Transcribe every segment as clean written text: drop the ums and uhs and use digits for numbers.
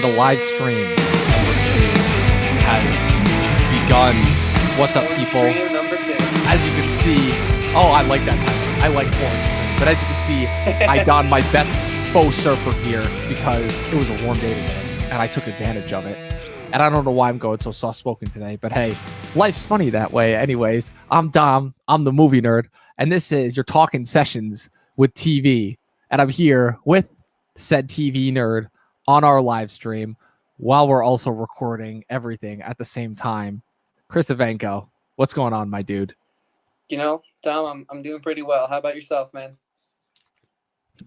The live stream number 2 has begun. What's up, people? Stream number 2. As you can see, I like that title. I like orange. But as you can see, I donned my best faux surfer gear because it was a warm day today, and I took advantage of it. And I don't know why I'm going so soft-spoken today, but hey, life's funny that way. Anyways, I'm Dom. I'm the movie nerd, and this is your Talkin Sessions with TV. And I'm here with said TV nerd on our live stream while we're also recording everything at the same time. Chris Evenko, what's going on, my dude? You know, Dom, I'm doing pretty well. How about yourself, man?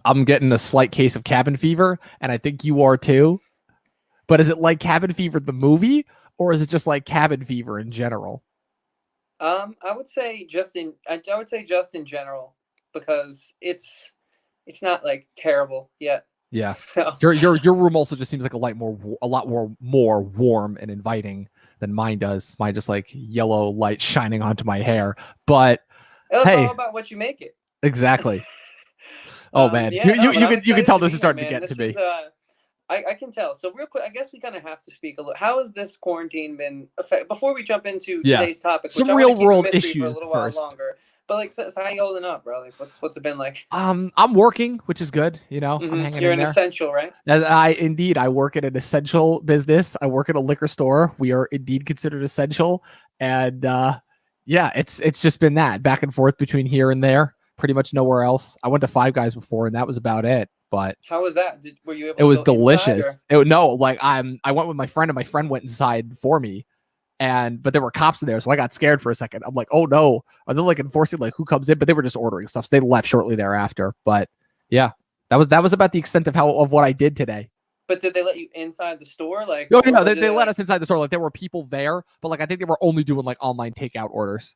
I'm getting a slight case of cabin fever, and I think you are too. But is it like Cabin Fever the movie, or is it just like cabin fever in general? I would say just in general, because it's not like terrible yet. Yeah. So. Your room also just seems like a lot more warm and inviting than mine does. Mine just like yellow light shining onto my hair. But It's hey, all about what you make it. Exactly. Oh man, yeah, you can tell this is starting to get to me. I can tell. So real quick, I guess we kind of have to speak a little. How has this quarantine been before we jump into today's topic? Some real world issues for a little while first. Longer. But like, so how you holding up, bro? Like, what's it been like? I'm working, which is good. You know, I'm hanging You're in an there. essential, right? I work at an essential business. I work at a liquor store. We are indeed considered essential, and it's just been that back and forth between here and there. Pretty much nowhere else. I went to Five Guys before, and that was about it. But how was that? Were you able? It was delicious. I went with my friend, and my friend went inside for me. But there were cops in there, so I got scared for a second. I'm like, oh no. Are they like enforcing like who comes in? But they were just ordering stuff. So they left shortly thereafter. But yeah, that was about the extent of what I did today. But did they let you inside the store? Like, no, they let us inside the store. Like there were people there, but like I think they were only doing like online takeout orders.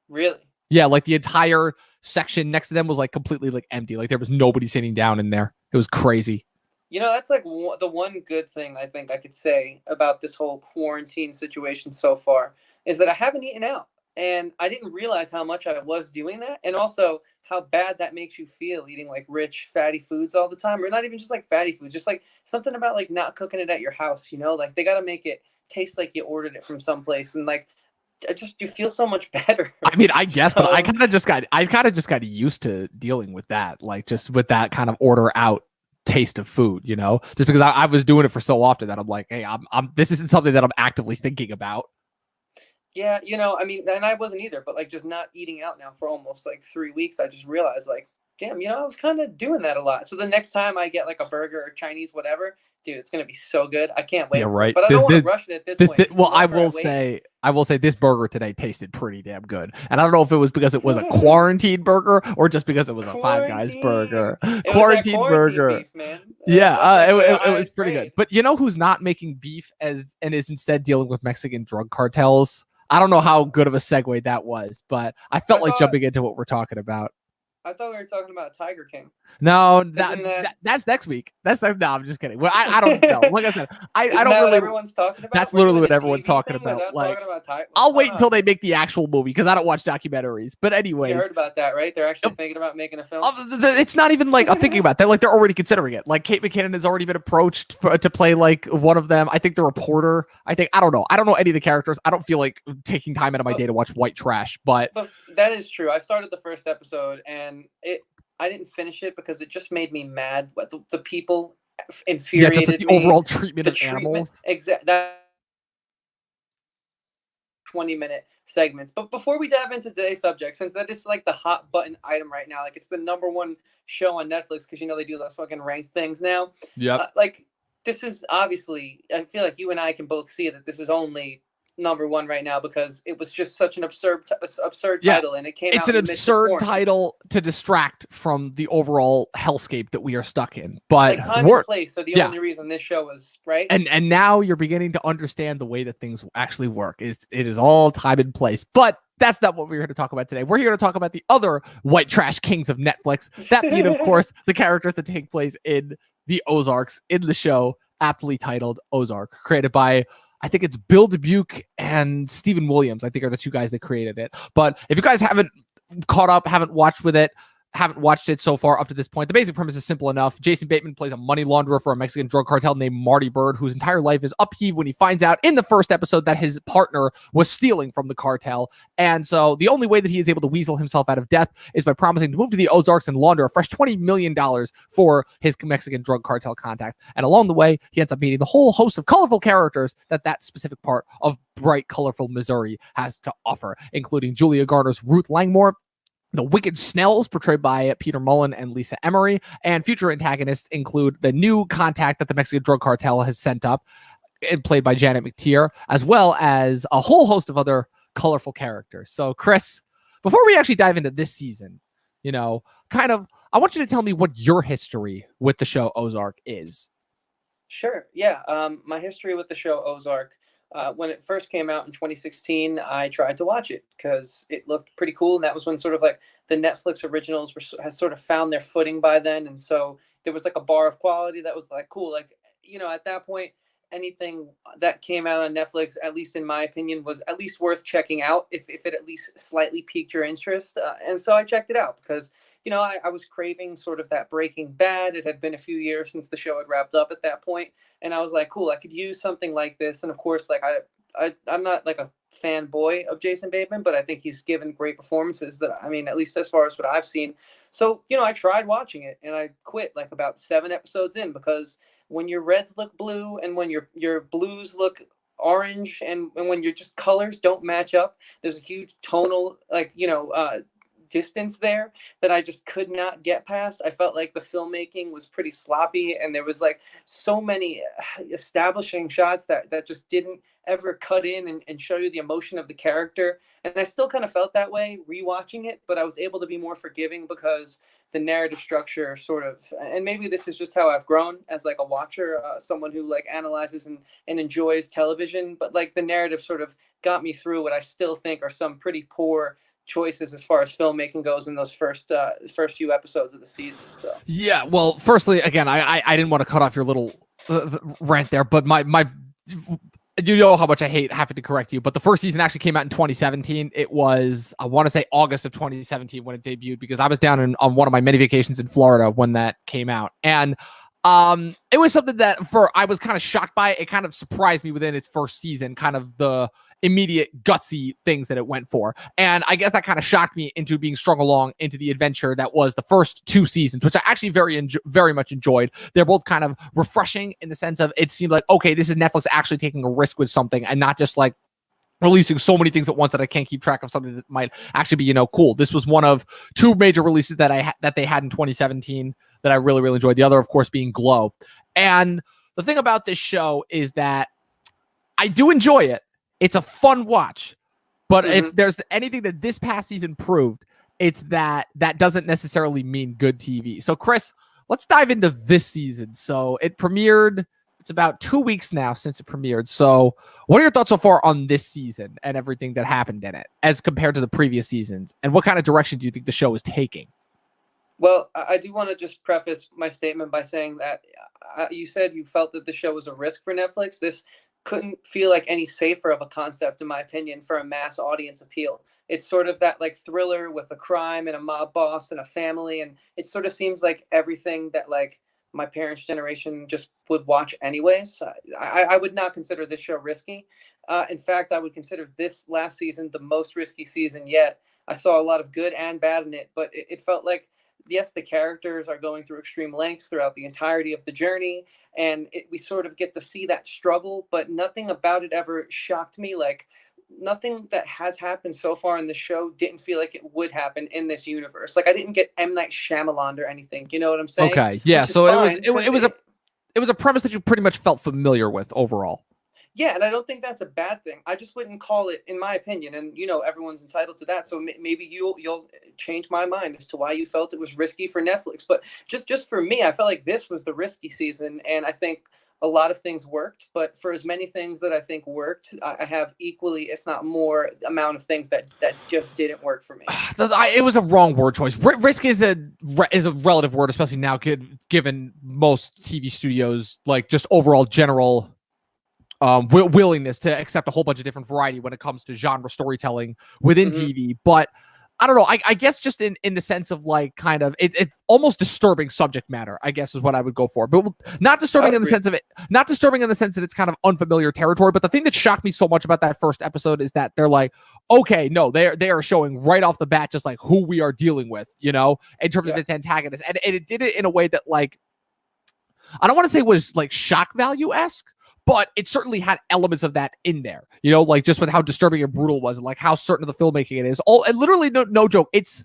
Really? Yeah, like the entire section next to them was like completely like empty. Like there was nobody sitting down in there. It was crazy. You know, that's like the one good thing I think I could say about this whole quarantine situation so far is that I haven't eaten out. And I didn't realize how much I was doing that. And also how bad that makes you feel eating like rich, fatty foods all the time. Or not even just like fatty foods, just like something about like not cooking it at your house, you know? Like they got to make it taste like you ordered it from someplace. And like, you feel so much better. I mean, I guess, but I kind of just got used to dealing with that. Like just with that kind of order out taste of food, you know, just because I was doing it for so often that I'm like, hey, I'm this isn't something that I'm actively thinking about. Yeah, you know, I mean, and I wasn't either, but like just not eating out now for almost like 3 weeks, I just realized like, damn, you know, I was kind of doing that a lot. So the next time I get like a burger or Chinese, whatever, dude, it's gonna be so good. I can't wait. Yeah, right. But I don't want to rush it at this point. Well, I will say this burger today tasted pretty damn good. And I don't know if it was because it was a quarantine burger or just because it was a Five Guys burger. Quarantine burger. Beef, man. Yeah, it was pretty good. But you know who's not making beef and is instead dealing with Mexican drug cartels? I don't know how good of a segue that was, but I felt like jumping into what we're talking about. I thought we were talking about Tiger King. No, that's next week. No, I'm just kidding. Well, I don't know. Like I said, I don't really. What everyone's talking about. That's literally what everyone's talking about. Like, I'll wait until they make the actual movie because I don't watch documentaries. But anyways, you heard about that, right? They're actually thinking about making a film. It's not even like I'm thinking about that. Like they're already considering it. Like Kate McKinnon has already been approached to play like one of them. I think the reporter. I don't know. I don't know any of the characters. I don't feel like taking time out of my day to watch white trash. But that is true. I started the first episode and I didn't finish it because it just made me mad. What the people infuriated just like the overall treatment of animals. Exactly. That 20-minute segments. But before we dive into today's subject, since that is like the hot button item right now, like it's the #1 show on Netflix because you know they do those fucking ranked things now. Yeah. Like this is obviously, I feel like you and I can both see that this is only #1 right now because it was just such an absurd title and it came out. It's an absurd title to distract from the overall hellscape that we are stuck in. But like time and place. So the only reason this show was right. And now you're beginning to understand the way that things actually work. It is all time and place. But that's not what we're here to talk about today. We're here to talk about the other white trash kings of Netflix. That being, of course, the characters that take place in the Ozarks in the show, aptly titled Ozark, created by I think it's Bill Dubuque and Stephen Williams, I think are the two guys that created it. But if you guys haven't caught up, haven't watched with it, haven't watched it so far up to this point, the basic premise is simple enough. Jason Bateman plays a money launderer for a Mexican drug cartel named Marty Bird, whose entire life is upheaved when he finds out in the first episode that his partner was stealing from the cartel. And so the only way that he is able to weasel himself out of death is by promising to move to the Ozarks and launder a fresh $20 million for his Mexican drug cartel contact. And along the way, he ends up meeting the whole host of colorful characters that specific part of bright, colorful Missouri has to offer, including Julia Garner's Ruth Langmore, the Wicked Snells, portrayed by Peter Mullen and Lisa Emery, and future antagonists include the new contact that the Mexican drug cartel has sent up, played by Janet McTeer, as well as a whole host of other colorful characters. So, Chris, before we actually dive into this season, I want you to tell me what your history with the show Ozark is. Sure. Yeah. My history with the show Ozark. When it first came out in 2016, I tried to watch it because it looked pretty cool. And that was when sort of like the Netflix originals has sort of found their footing by then. And so there was like a bar of quality that was like cool. Like, at that point, anything that came out on Netflix, at least in my opinion, was at least worth checking out if it at least slightly piqued your interest. And so I checked it out because, I was craving sort of that Breaking Bad. It had been a few years since the show had wrapped up at that point. And I was like, cool, I could use something like this. And of course, like I'm not like a fanboy of Jason Bateman, but I think he's given great performances at least as far as what I've seen. So, I tried watching it and I quit like about 7 episodes in because when your reds look blue and when your blues look orange and when your just colors don't match up, there's a huge tonal distance there that I just could not get past. I felt like the filmmaking was pretty sloppy and there was like so many establishing shots that just didn't ever cut in and show you the emotion of the character. And I still kind of felt that way rewatching it, but I was able to be more forgiving because the narrative structure sort of, and maybe this is just how I've grown as like a watcher, someone who like analyzes and enjoys television, but like the narrative sort of got me through what I still think are some pretty poor choices as far as filmmaking goes in those first few episodes of the season. So yeah, well, firstly, again, I didn't want to cut off your little rant there, but my you know how much I hate having to correct you, but the first season actually came out in 2017. It was, I want to say August of 2017 when it debuted, because I was down on one of my many vacations in Florida when that came out. And it was something that I was kind of shocked by. It kind of surprised me within its first season, kind of the immediate gutsy things that it went for. And I guess that kind of shocked me into being strung along into the adventure that was the first 2 seasons, which I actually very much enjoyed. They're both kind of refreshing in the sense of it seemed like, okay, this is Netflix actually taking a risk with something and not just like releasing so many things at once that I can't keep track of something that might actually be, cool. This was one of 2 major releases that they had in 2017 that I really, really enjoyed. The other, of course, being Glow. And the thing about this show is that I do enjoy it. It's a fun watch. But if there's anything that this past season proved, it's that doesn't necessarily mean good TV. So, Chris, let's dive into this season. So it premiered. It's about 2 weeks now since it premiered. So what are your thoughts so far on this season and everything that happened in it as compared to the previous seasons? And what kind of direction do you think the show is taking? Well, I do want to just preface my statement by saying that you said you felt that the show was a risk for Netflix. This couldn't feel like any safer of a concept, in my opinion, for a mass audience appeal. It's sort of that like thriller with a crime and a mob boss and a family. And it sort of seems like everything that like my parents' generation just would watch anyways. I would not consider this show risky. In fact, I would consider this last season the most risky season yet. I saw a lot of good and bad in it, but it felt like, yes, the characters are going through extreme lengths throughout the entirety of the journey, and we sort of get to see that struggle, but nothing about it ever shocked me. Like, nothing that has happened so far in the show didn't feel like it would happen in this universe. Like, I didn't get M. Night Shyamalan or anything. You know what I'm saying? Okay, yeah. So it was a premise that you pretty much felt familiar with overall. Yeah, and I don't think that's a bad thing. I just wouldn't call it, in my opinion, and everyone's entitled to that. So maybe you'll change my mind as to why you felt it was risky for Netflix. But just for me, I felt like this was the risky season, and I think a lot of things worked. But for as many things that I think worked, I have equally, if not more, amount of things that just didn't work for me. It was a wrong word choice. Risk is a relative word, especially now, given most TV studios like just overall general willingness to accept a whole bunch of different variety when it comes to genre storytelling within TV. But I don't know. I guess just in the sense of like kind of it's almost disturbing subject matter, I guess is what I would go for. But not disturbing in the sense of it, not disturbing in the sense that it's kind of unfamiliar territory. But the thing that shocked me so much about that first episode is that they're like, okay, no, they are showing right off the bat just like who we are dealing with, in terms of its antagonist. And it did it in a way that like I don't want to say was like shock value-esque, but it certainly had elements of that in there, like just with how disturbing and brutal it was and like how certain of the filmmaking it is. And literally no joke. It's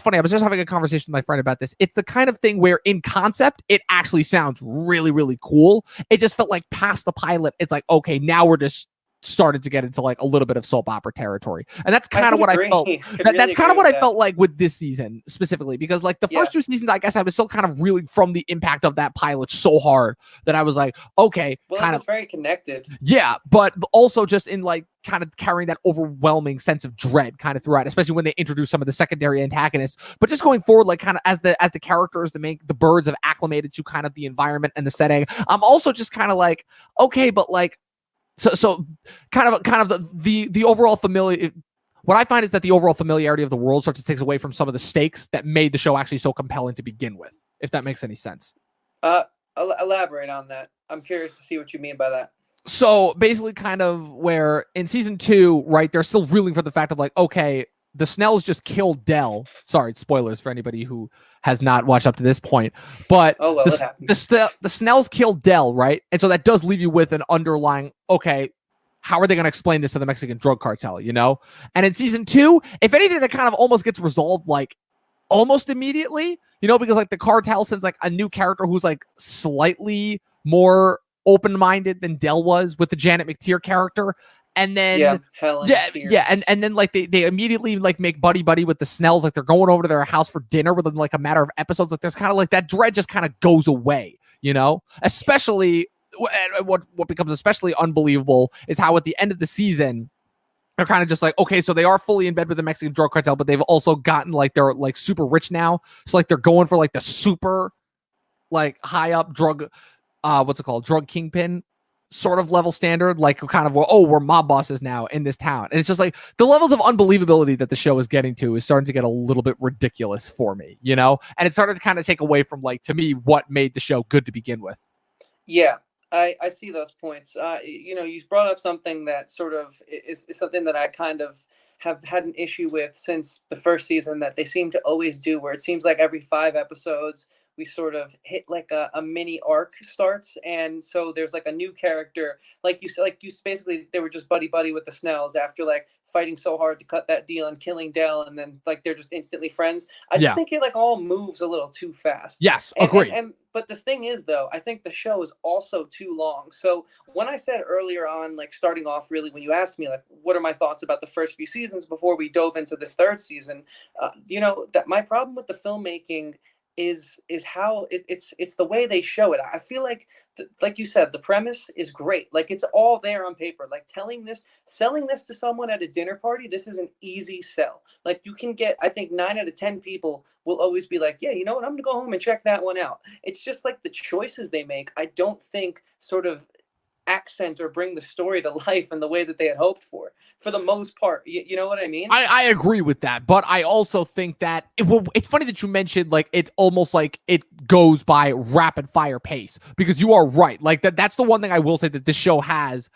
funny. I was just having a conversation with my friend about this. It's the kind of thing where in concept, it actually sounds really, really cool. It just felt like past the pilot. It's like, okay, now we're just started to get into like a little bit of soap opera territory, and that's kind of what I felt. That's kind of what I felt like with this season specifically, because like the first two seasons, I guess I was still kind of reeling from the impact of that pilot so hard that I was like, okay, kind of very connected. Yeah, but also just in like kind of carrying that overwhelming sense of dread kind of throughout, especially when they introduce some of the secondary antagonists. But just going forward, like kind of as the characters, the birds have acclimated to kind of the environment and the setting. I'm also just kind of like, okay, but like. So kind of the overall familiar. What I find is that the overall familiarity of the world starts to take away from some of the stakes that made the show actually so compelling to begin with. If that makes any sense. Elaborate on that. I'm curious to see what you mean by that. So basically, kind of where in season 2, right? They're still reeling for the fact of like, okay, the Snells just killed Del. Sorry, spoilers for anybody who has not watched up to this point. But the Snells killed Del, right? And so that does leave you with an underlying, okay, how are they going to explain this to the Mexican drug cartel, And in season 2, if anything, that kind of almost gets resolved like almost immediately, because like the cartel sends like a new character who's like slightly more open-minded than Del was with the Janet McTeer character. And then Helen and then like they immediately like make buddy with the Snells, like they're going over to their house for dinner within like a matter of episodes. Like there's kind of like that dread just kind of goes away, especially what becomes especially unbelievable is how at the end of the season they're kind of just like, okay, so they are fully in bed with the Mexican drug cartel, but they've also gotten like they're like super rich now, so like they're going for like the super like high up drug drug kingpin sort of level standard, like kind of, we're mob bosses now in this town. And it's just like the levels of unbelievability that the show is getting to is starting to get a little bit ridiculous for me, and it started to kind of take away from like, to me, what made the show good to begin with. Yeah, I see those points. You brought up something that sort of is something that I kind of have had an issue with since the first season, that they seem to always do, where it seems like every 5 episodes we sort of hit like a mini arc starts, and so there's like a new character, like you basically they were just buddy with the Snells after like fighting so hard to cut that deal and killing Del, and then like they're just instantly friends. I just think it like all moves a little too fast. Yes, agree. But the thing is, though, I think the show is also too long. So when I said earlier on, like starting off, really, when you asked me, like, what are my thoughts about the first few seasons before we dove into this 3rd season, that my problem with the filmmaking is how it's the way they show it. I feel like, like you said, the premise is great. Like it's all there on paper. Like selling this to someone at a dinner party, this is an easy sell. Like you can get, I think 9 out of 10 people will always be like, yeah, you know what, I'm gonna go home and check that one out. It's just like the choices they make, I don't think sort of accent or bring the story to life in the way that they had hoped for the most part. You know what I mean? I agree with that, but I also think that it's funny that you mentioned like it's almost like it goes by rapid fire pace, because you are right. Like that's the one thing I will say that this show has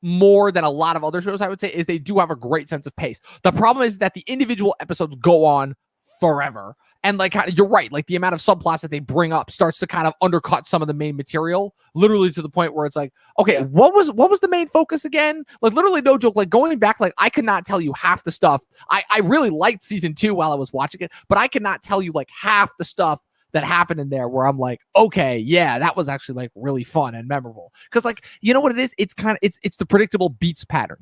more than a lot of other shows, I would say, is they do have a great sense of pace. The problem is that the individual episodes go on forever. And like, you're right, like the amount of subplots that they bring up starts to kind of undercut some of the main material, literally to the point where it's like, okay, what was the main focus again? Like literally, no joke, like going back, like I could not tell you half the stuff. I really liked season 2 while I was watching it, but I could not tell you like half the stuff that happened in there where I'm like, okay, yeah, that was actually like really fun and memorable. Cause like, you know what it is? It's kind of, it's the predictable beats pattern,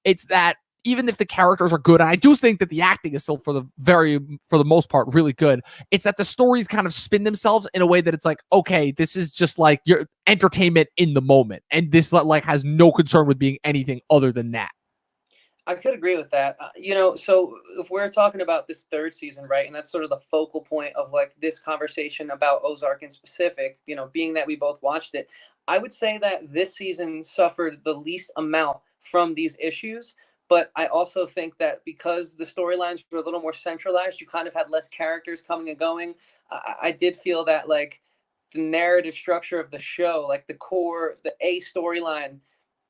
it's that even if the characters are good, and I do think that the acting is still for the most part really good, it's that the stories kind of spin themselves in a way that it's like, okay, this is just like your entertainment in the moment, and this like has no concern with being anything other than that. I could agree with that. So if we're talking about this 3rd season, right, and that's sort of the focal point of like this conversation about Ozark in specific, being that we both watched it, I would say that this season suffered the least amount from these issues. But I also think that because the storylines were a little more centralized, you kind of had less characters coming and going. I did feel that like the narrative structure of the show, like the core, the A storyline,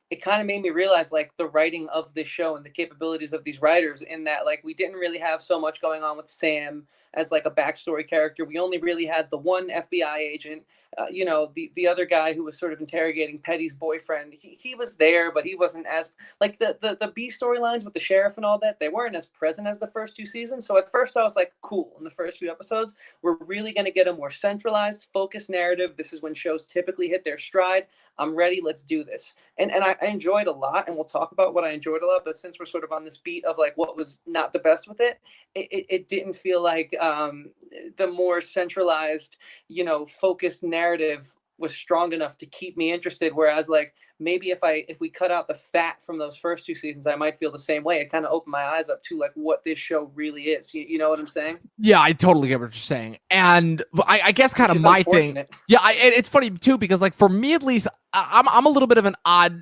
it kind of made me realize like the writing of this show and the capabilities of these writers, in that like we didn't really have so much going on with Sam as like a backstory character. We only really had the one FBI agent, the other guy who was sort of interrogating Petty's boyfriend. He was there, but he wasn't as like the B storylines with the sheriff and all that. They weren't as present as the first two seasons. So at first I was like, cool. In the first few episodes, we're really going to get a more centralized, focused narrative. This is when shows typically hit their stride. I'm ready. Let's do this. And I enjoyed a lot, and we'll talk about what I enjoyed a lot. But since we're sort of on this beat of like what was not the best with it, it didn't feel like the more centralized, focused narrative was strong enough to keep me interested. Whereas like maybe if we cut out the fat from those first two seasons, I might feel the same way. It kind of opened my eyes up to like what this show really is. You know what I'm saying? Yeah, I totally get what you're saying. And I guess kind of my thing. Yeah, it's funny too, because like for me at least, I'm a little bit of an odd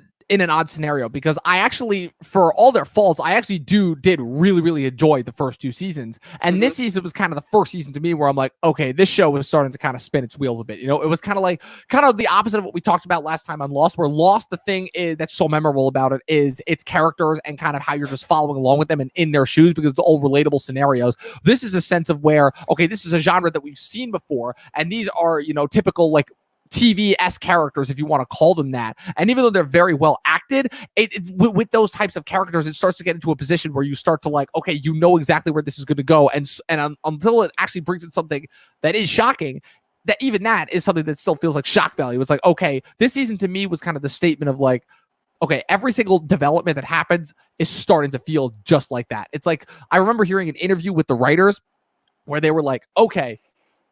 scenario, because I actually, for all their faults, I actually did really, really enjoy the first two seasons. And this season was kind of the first season to me where I'm like, okay, this show was starting to kind of spin its wheels a bit. It was kind of the opposite of what we talked about last time on Lost, where Lost, the thing that's so memorable about it is its characters and kind of how you're just following along with them and in their shoes, because it's all relatable scenarios. This is a sense of where, okay, this is a genre that we've seen before, and these are, typical like TV-esque characters, if you want to call them that. And even though they're very well acted, with those types of characters, it starts to get into a position where you start to like, okay, you know exactly where this is going to go. And until it actually brings in something that is shocking, that is something that still feels like shock value. It's like, okay, this season to me was kind of the statement of like, okay, every single development that happens is starting to feel just like that. It's like, I remember hearing an interview with the writers where they were like, okay,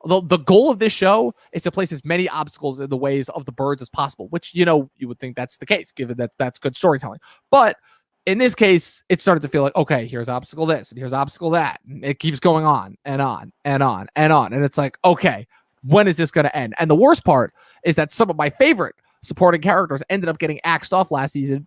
the goal of this show is to place as many obstacles in the ways of the birds as possible, which, you would think that's the case, given that that's good storytelling. But in this case, it started to feel like, okay, here's obstacle this, and here's obstacle that. And it keeps going on and on and on and on. And it's like, okay, when is this going to end? And the worst part is that some of my favorite supporting characters ended up getting axed off last season.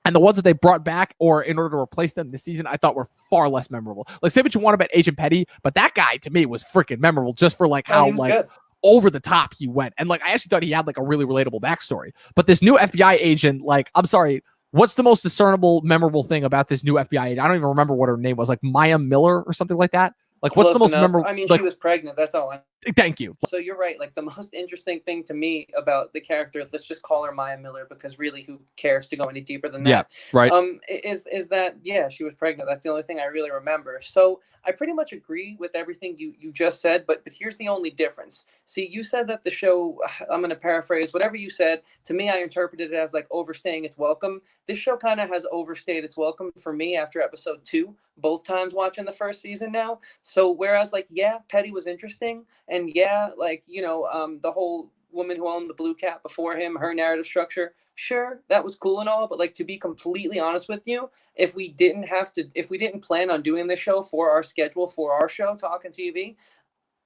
And the ones that they brought back, or in order to replace them this season, I thought were far less memorable. Like, say what you want about Agent Petty, but that guy to me was freaking memorable just for like how like good. Over the top he went. And like, I actually thought he had like a really relatable backstory. But this new FBI agent, like, I'm sorry, what's the most discernible, memorable thing about this new FBI agent? I don't even remember what her name was, like Maya Miller or something like that. Like, what's the most memorable? I mean, like, she was pregnant. That's all. Thank you. So you're right. Like the most interesting thing to me about the character, let's just call her Maya Miller, because really, who cares to go any deeper than that? Yeah, right. Is that she was pregnant. That's the only thing I really remember. So I pretty much agree with everything you just said, but here's the only difference. See, you said that the show, I'm going to paraphrase whatever you said. To me, I interpreted it as like overstaying its welcome. This show kind of has overstayed its welcome for me after episode 2. Both times watching the first season now. So whereas like, Petty was interesting, and the whole woman who owned the blue cat before him, her narrative structure, sure, that was cool and all, but like, to be completely honest with you, if we didn't plan on doing this show for our schedule, for our show, Talkin TV,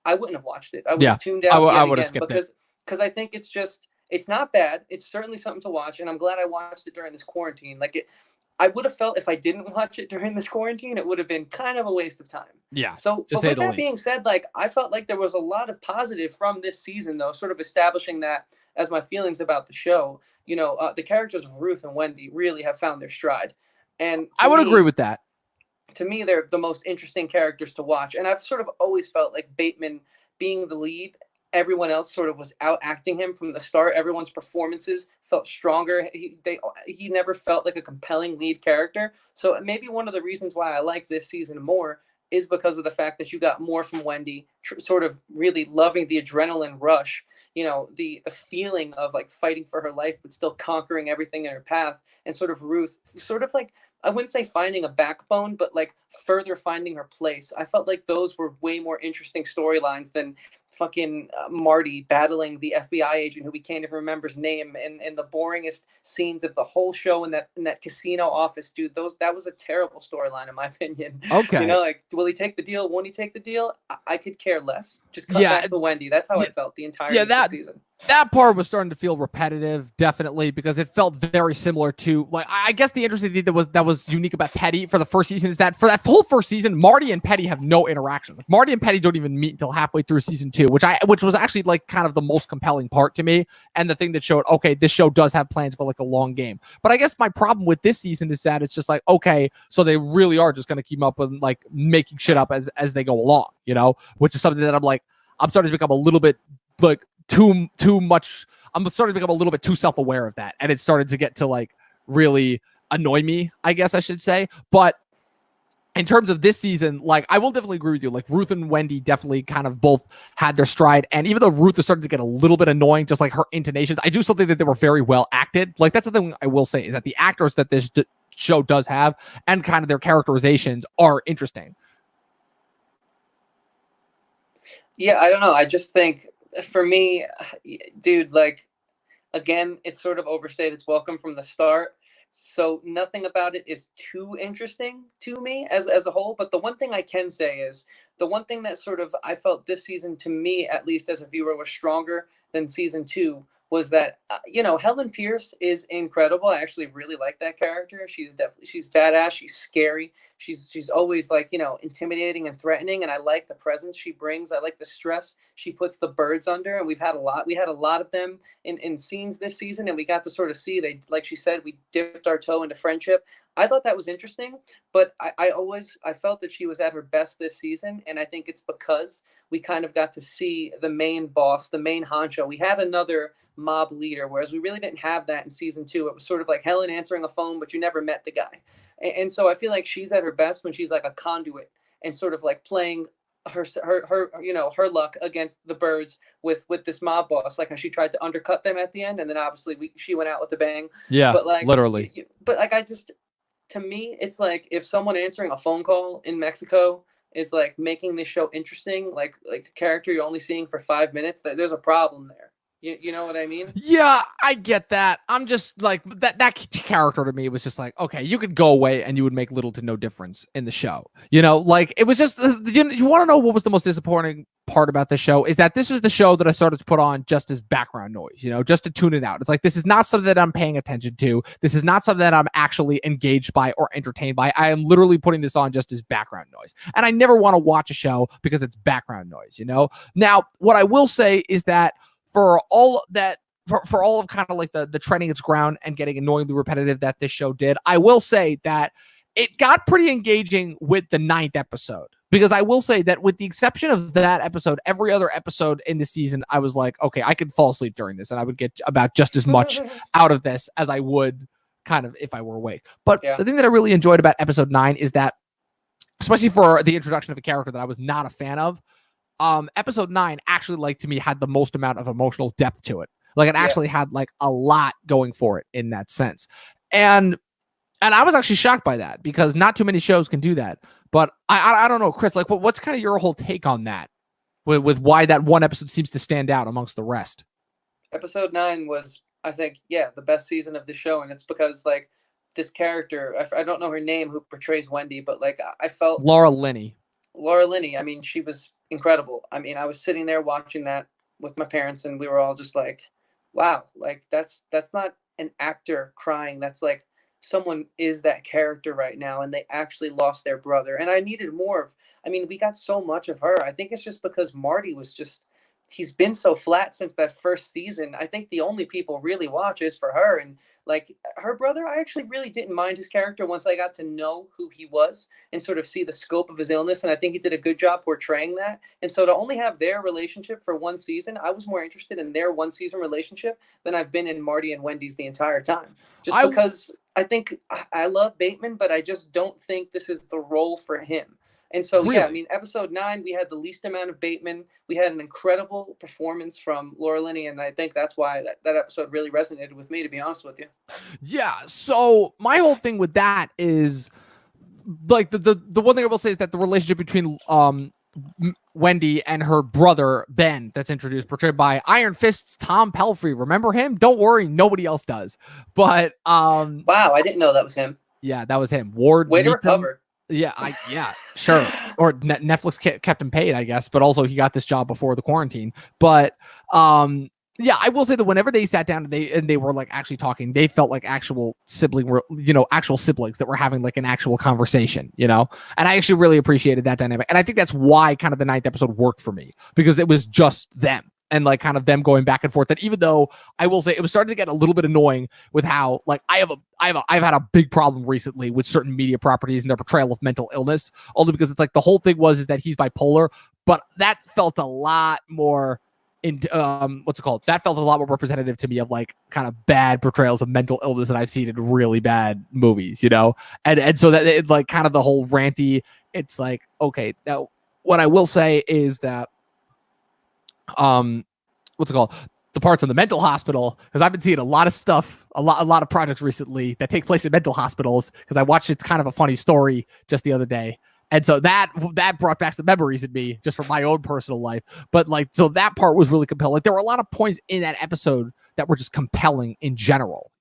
I wouldn't have watched it. I would have tuned out. I would have skipped it. Because I think it's not bad. It's certainly something to watch, and I'm glad I watched it during this quarantine. I would have felt if I didn't watch it during this quarantine, it would have been kind of a waste of time. Yeah. So, but with that being said, like, I felt like there was a lot of positive from this season, though, sort of establishing that as my feelings about the show. The characters of Ruth and Wendy really have found their stride. And I would agree with that. To me, they're the most interesting characters to watch. And I've sort of always felt like Bateman being the lead, everyone else sort of was out acting him from the start. Everyone's performances felt stronger. He never felt like a compelling lead character. So maybe one of the reasons why I like this season more is because of the fact that you got more from Wendy, sort of really loving the adrenaline rush, the feeling of like fighting for her life, but still conquering everything in her path. And sort of Ruth, sort of like, I wouldn't say finding a backbone, but like further finding her place. I felt like those were way more interesting storylines than fucking Marty battling the FBI agent who we can't even remember his name, and the boringest scenes of the whole show in that casino office, dude. That was a terrible storyline in my opinion. Okay. Like, will he take the deal? Won't he take the deal? I could care less. Just cut back to Wendy. That's how I felt the entire season. that part was starting to feel repetitive, definitely, because it felt very similar to, like, I guess the interesting thing that was unique about Petty for the first season is that for that whole first season, Marty and Petty have no interaction. Like, Marty and Petty don't even meet until halfway through season 2, which was actually like kind of the most compelling part to me, and the thing that showed, okay, this show does have plans for like a long game. But I guess my problem with this season is that it's just like, okay, so they really are just going to keep up with like making shit up as they go along, which is something that I'm starting to become a little bit like too much. I'm starting to become a little bit too self-aware of that, and it started to get to like really annoy me, I guess I should say. But in terms of this season, like, I will definitely agree with you. Like, Ruth and Wendy definitely kind of both had their stride, and even though Ruth is starting to get a little bit annoying, just like her intonations, I do still think that they were very well acted. Like, that's the thing I will say, is that the actors that this show does have and kind of their characterizations are interesting. Yeah, I don't know. I just think, for me, dude, like, again, it's sort of overstayed its welcome from the start. So nothing about it is too interesting to me as a whole. But the one thing I can say is, the one thing that sort of I felt this season, to me, at least as a viewer, was stronger than season 2, was that, Helen Pierce is incredible. I actually really like that character. She's badass. She's scary. She's always, like, intimidating and threatening, and I like the presence she brings. I like the stress she puts the birds under, and we had a lot of them in scenes this season, and we got to sort of see, they, like she said, we dipped our toe into friendship. I thought that was interesting, but I felt that she was at her best this season, and I think it's because we kind of got to see the main boss, the main honcho. We had another mob leader, whereas we really didn't have that in season 2. It was sort of like Helen answering a phone, but you never met the guy. And so I feel like she's at her best when she's like a conduit and sort of like playing her her luck against the birds with this mob boss, like how she tried to undercut them at the end, and then obviously she went out with a bang. Yeah, but like literally. But like, to me, it's like, if someone answering a phone call in Mexico is like making this show interesting, like the character you're only seeing for 5 minutes, there's a problem there. You know what I mean? Yeah, I get that. I'm just like, that character to me was just like, okay, you could go away and you would make little to no difference in the show. Like, it was just, you want to know what was the most disappointing part about the show is that this is the show that I started to put on just as background noise, just to tune it out. It's like, this is not something that I'm paying attention to. This is not something that I'm actually engaged by or entertained by. I am literally putting this on just as background noise. And I never want to watch a show because it's background noise, Now, what I will say is that for all of kind of like the treading its ground and getting annoyingly repetitive that this show did, I will say that it got pretty engaging with the 9th episode, because I will say that with the exception of that episode, every other episode in the season, I was like, okay, I could fall asleep during this and I would get about just as much out of this as I would kind of if I were awake. But The thing that I really enjoyed about episode 9 is that, especially for the introduction of a character that I was not a fan of, episode 9 actually, like, to me, had the most amount of emotional depth to it. Like, it actually had like a lot going for it in that sense. And I was actually shocked by that, because not too many shows can do that. But I don't know, Chris, like, what's kind of your whole take on that with why that one episode seems to stand out amongst the rest? Episode 9 was, I think, the best season of the show. And it's because, like, this character, I don't know her name, who portrays Wendy, but like, I felt Laura Linney. I mean, she was incredible. I mean, I was sitting there watching that with my parents, and we were all just like, wow, like, that's not an actor crying. That's like, someone is that character right now, and they actually lost their brother. And I needed more of, I mean, we got so much of her. I think it's just because Marty was just, he's been so flat since that first season. I think the only people really watch is for her. And like, her brother, I actually really didn't mind his character once I got to know who he was and sort of see the scope of his illness. And I think he did a good job portraying that. And so to only have their relationship for one season, I was more interested in their one season relationship than I've been in Marty and Wendy's the entire time. Just because I think I love Bateman, but I just don't think this is the role for him. And so, really? Yeah, I mean, episode 9, we had the least amount of Bateman. We had an incredible performance from Laura Linney, and I think that's why that episode really resonated with me, to be honest with you. Yeah, so my whole thing with that is, like, the one thing I will say is that the relationship between Wendy and her brother, Ben, that's introduced, portrayed by Iron Fist's Tom Pelfrey. Remember him? Don't worry, nobody else does. But wow, I didn't know that was him. Yeah, that was him. Ward. Way to recover. Yeah, sure. Or Netflix kept him paid, I guess, but also he got this job before the quarantine. But Yeah, I will say that whenever they sat down and they were like actually talking, they felt like actual actual siblings that were having like an actual conversation, And I actually really appreciated that dynamic. And I think that's why kind of the ninth episode worked for me, because it was just them and like kind of them going back and forth. That even though I will say it was starting to get a little bit annoying with how like I've had a big problem recently with certain media properties and their portrayal of mental illness, only because it's like the whole thing is that he's bipolar, but that felt a lot more what's it called? That felt a lot more representative to me of like kind of bad portrayals of mental illness that I've seen in really bad movies, And so that it like kind of the whole ranty, it's like, okay, now what I will say is that what's it called? The parts of the mental hospital, because I've been seeing a lot of stuff, a lot of projects recently that take place in mental hospitals, because I watched It's Kind of a Funny Story just the other day. And so that brought back some memories in me just from my own personal life. But like, so that part was really compelling. Like, there were a lot of points in that episode that were just compelling in general,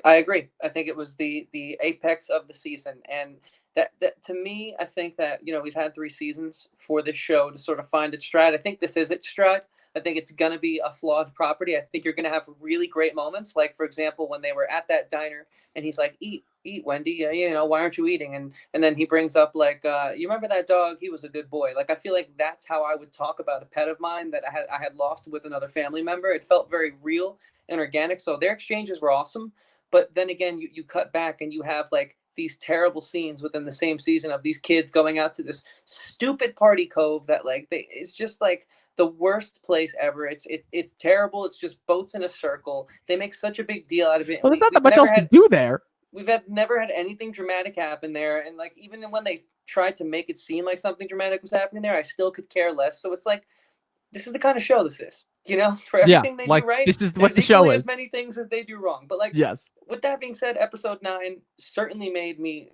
I agree. I think it was the apex of the season. And that to me, I think that, we've had 3 seasons for this show to sort of find its stride. I think this is its stride. I think it's going to be a flawed property. I think you're going to have really great moments. Like, for example, when they were at that diner and he's like, eat, Wendy, why aren't you eating? And then he brings up like, you remember that dog? He was a good boy. Like, I feel like that's how I would talk about a pet of mine that I had lost with another family member. It felt very real and organic. So their exchanges were awesome. But then again, you cut back and you have like these terrible scenes within the same season of these kids going out to this stupid party cove that like it's just like the worst place ever. It's terrible. It's just boats in a circle. They make such a big deal out of it. Well, there's not that much else to do there. We've never had anything dramatic happen there, and like even when they tried to make it seem like something dramatic was happening there, I still could care less. So it's like, this is the kind of show this is. For everything they do right, this is what the show is. As many things as they do wrong. But like, yes. With that being said, episode 9 certainly made me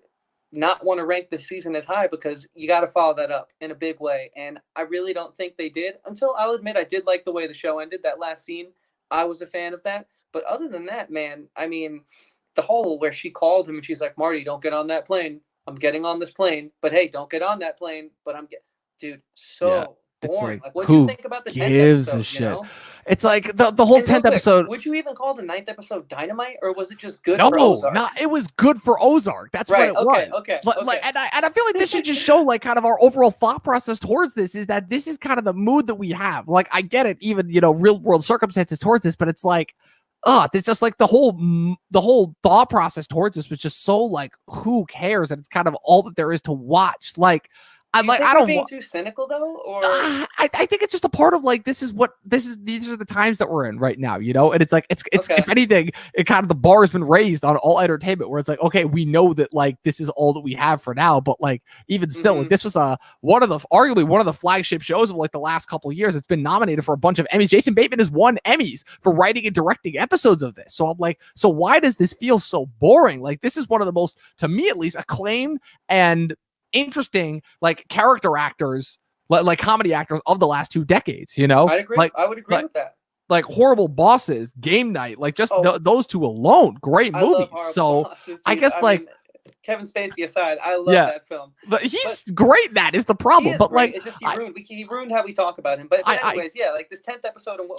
not want to rank this season as high, because you got to follow that up in a big way. And I really don't think they did, until I'll admit I did like the way the show ended. That last scene, I was a fan of that. But other than that, man, I mean, the whole where she called him and she's like, Marty, don't get on that plane. I'm getting on this plane. But hey, don't get on that plane. But dude, boring. Like, what do you think about the 10th episode? A shit. It's like the whole 10th episode. Would you even call the 9th episode dynamite, or was it just good for Ozark? No, it was good for Ozark. That's right, what it was. Okay. Like, and I feel like this should just show like kind of our overall thought process towards this, is that this is kind of the mood that we have. Like, I get it, even real world circumstances towards this, but it's like, it's just like the whole thought process towards this was just so like, who cares? And it's kind of all that there is to watch. Like, I don't being too cynical though, or I think it's just a part of like, these are the times that we're in right now, and it's like it's okay. If anything, it kind of, the bar has been raised on all entertainment, where it's like, okay, we know that like this is all that we have for now, but like even still, like, this was arguably one of the flagship shows of like the last couple of years. It's been nominated for a bunch of Emmys. Jason Bateman has won Emmys for writing and directing episodes of this. So I'm like, so why does this feel so boring? Like, this is one of the most, to me at least, acclaimed and interesting like character actors, like comedy actors of the last 2 decades. I agree. I would agree with that. Like Horrible Bosses, Game Night, like just those 2 alone, great movies. So Bosses, I guess Kevin Spacey aside, I love that film. But he's great. That is the problem. But great. It's just he ruined how we talk about him. But anyways, like this 10th episode, and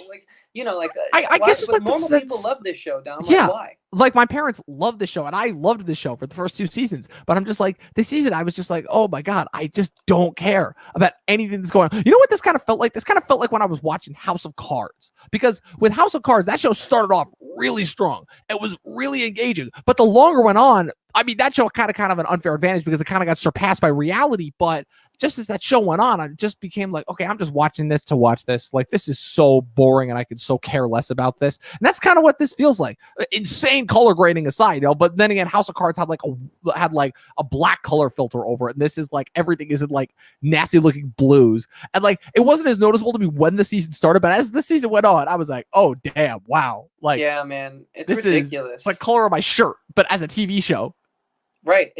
I guess just like normal people love this show. Dom. Why? Like, my parents love this show, and I loved this show for the first 2 seasons. But I'm just like, this season, I was just like, oh my God, I just don't care about anything that's going on. You know what this kind of felt like? This kind of felt like when I was watching House of Cards. Because with House of Cards, that show started off really strong. It was really engaging. But the longer went on, I mean, that show kind of an unfair advantage because it kind of got surpassed by reality. But just as that show went on, I just became like, okay, I'm just watching this to watch this. Like, this is so boring, and I could so care less about this. And that's kind of what this feels like. Insane color grading aside, but then again, House of Cards had like a black color filter over it. And this is like, everything is in like nasty looking blues. And like, it wasn't as noticeable to me when the season started, but as the season went on, I was like, oh damn, wow. Like, yeah, man, it's ridiculous. It's like color of my shirt, but as a TV show. Right.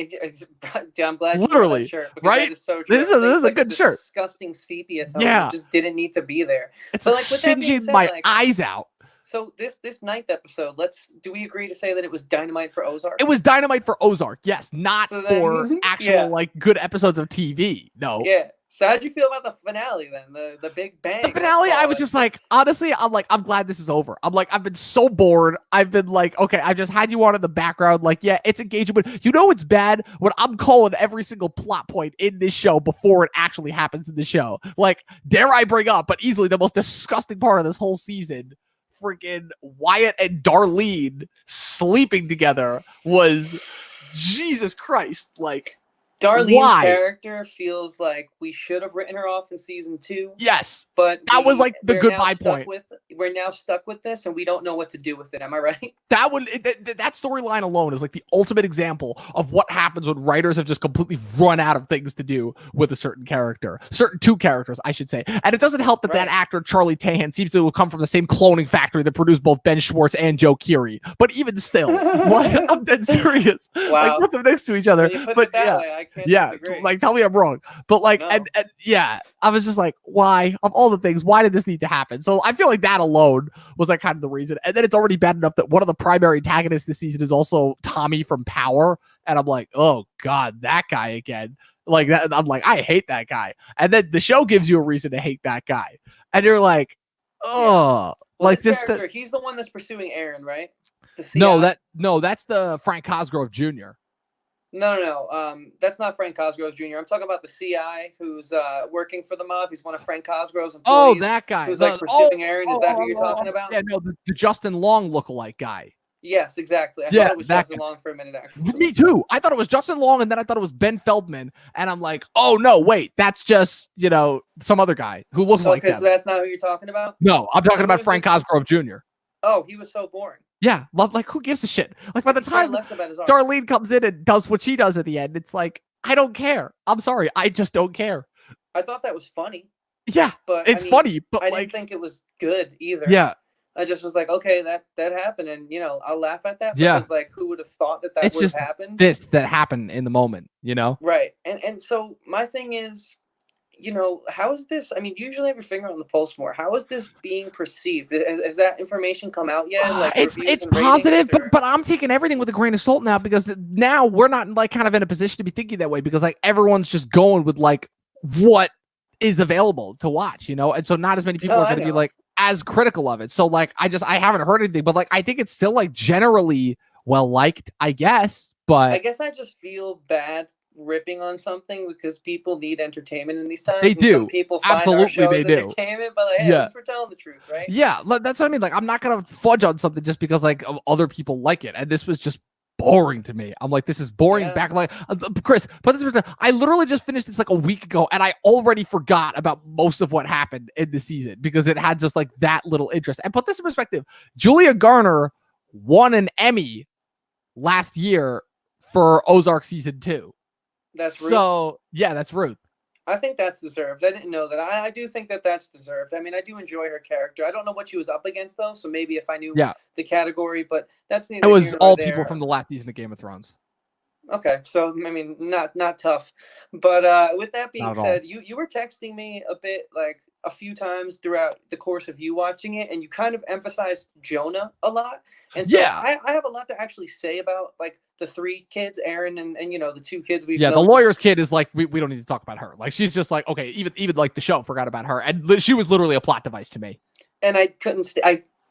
I'm glad literally, you shirt, right? That is so true. This is a good shirt. Disgusting sepia tone that just didn't need to be there. It's like singeing my eyes out. So this 9th episode, do we agree to say that it was dynamite for Ozark? It was dynamite for Ozark, yes, not for actual like good episodes of TV. No. Yeah. So how'd you feel about the finale then? The big bang. The finale, I was just like, honestly, I'm glad this is over. I'm like, I've been so bored. I've been like, okay, I just had you on in the background. Like, yeah, it's engaging, but you know it's bad when I'm calling every single plot point in this show before it actually happens in the show. Like, dare I bring up, but easily the most disgusting part of this whole season, freaking Wyatt and Darlene sleeping together was Jesus Christ. Like, Darlene's why? character feels like we should have written her off in season 2. Yes, but that was like the goodbye point. We're now stuck with this, and we don't know what to do with it. Am I right? That storyline alone is like the ultimate example of what happens when writers have just completely run out of things to do with a certain character, certain two characters, I should say. And it doesn't help that that actor Charlie Tahan seems to have come from the same cloning factory that produced both Ben Schwartz and Joe Keery. But even still, I'm dead serious. Wow. Like, put them next to each other. When you put but it that yeah. way, I can't disagree. Like, tell me I'm wrong. But like, No. and yeah, I was just like, why? Of all the things, why did this need to happen? So I feel like that alone was like kind of the reason. And then it's already bad enough that one of the primary antagonists this season is also Tommy from Power. And I'm like, oh God, that guy again. Like that, I'm like, I hate that guy. And then the show gives you a reason to hate that guy. And you're like, oh, like just he's the one that's pursuing Aaron, right? No, that's the Frank Cosgrove Jr. No. That's not Frank Cosgrove Jr. I'm talking about the CI who's working for the mob. He's one of Frank Cosgrove's employees. Oh, that guy. Who's like pursuing Aaron. Is that who you're talking about? Yeah, no, the Justin Long lookalike guy. Yes, exactly. I thought it was Justin Long for a minute, actually. Me too. I thought it was Justin Long, and then I thought it was Ben Feldman. And I'm like, oh, no, wait. That's just, some other guy who looks like that. So that's not who you're talking about? No, I'm talking about Frank Cosgrove Jr. Oh, he was so boring. Yeah, like who gives a shit? Like by the time Darlene comes in and does what she does at the end, it's like, I don't care. I'm sorry. I just don't care. I thought that was funny. Yeah, but it's funny, but I didn't think it was good either. Yeah. I just was like, okay, that happened, and I'll laugh at that. Yeah, because like, who would have thought that would have happened? That happened in the moment, Right, and so my thing is, how is this? I mean, usually have your finger on the pulse more. How is this being perceived? Has that information come out yet? Like, it's positive, but I'm taking everything with a grain of salt now, because now we're not like kind of in a position to be thinking that way, because like everyone's just going with like what is available to watch, and so not as many people are going to be like as critical of it. So like I haven't heard anything, but like I think it's still like generally well liked, I guess. But I guess I just feel bad ripping on something because people need entertainment in these times. They do. Some people find Absolutely, our shows they do. Entertainment, but like, hey, at least we're telling the truth, right? Yeah, that's what I mean. Like, I'm not gonna fudge on something just because like other people like it, and this was just boring to me. I'm like, this is boring. Yeah. Back like Chris, but I literally just finished this like a week ago, and I already forgot about most of what happened in the season because it had just like that little interest. And put this in perspective, Julia Garner won an Emmy last year for Ozark season 2. That's Ruth. So yeah, that's Ruth. I think that's deserved. I didn't know that. I do think that that's deserved. I mean, I do enjoy her character. I don't know what she was up against though, so maybe if I knew the category, but that's neither. It was all people from the last season of Game of Thrones. Okay, so I mean, not tough, but with that being said, you were texting me a bit like a few times throughout the course of you watching it, and you kind of emphasized Jonah a lot, and so I have a lot to actually say about like the 3 kids, Aaron and the 2 kids we've the lawyer's kid is like we don't need to talk about her. Like she's just like okay, even like the show forgot about her, and she was literally a plot device to me. And I couldn't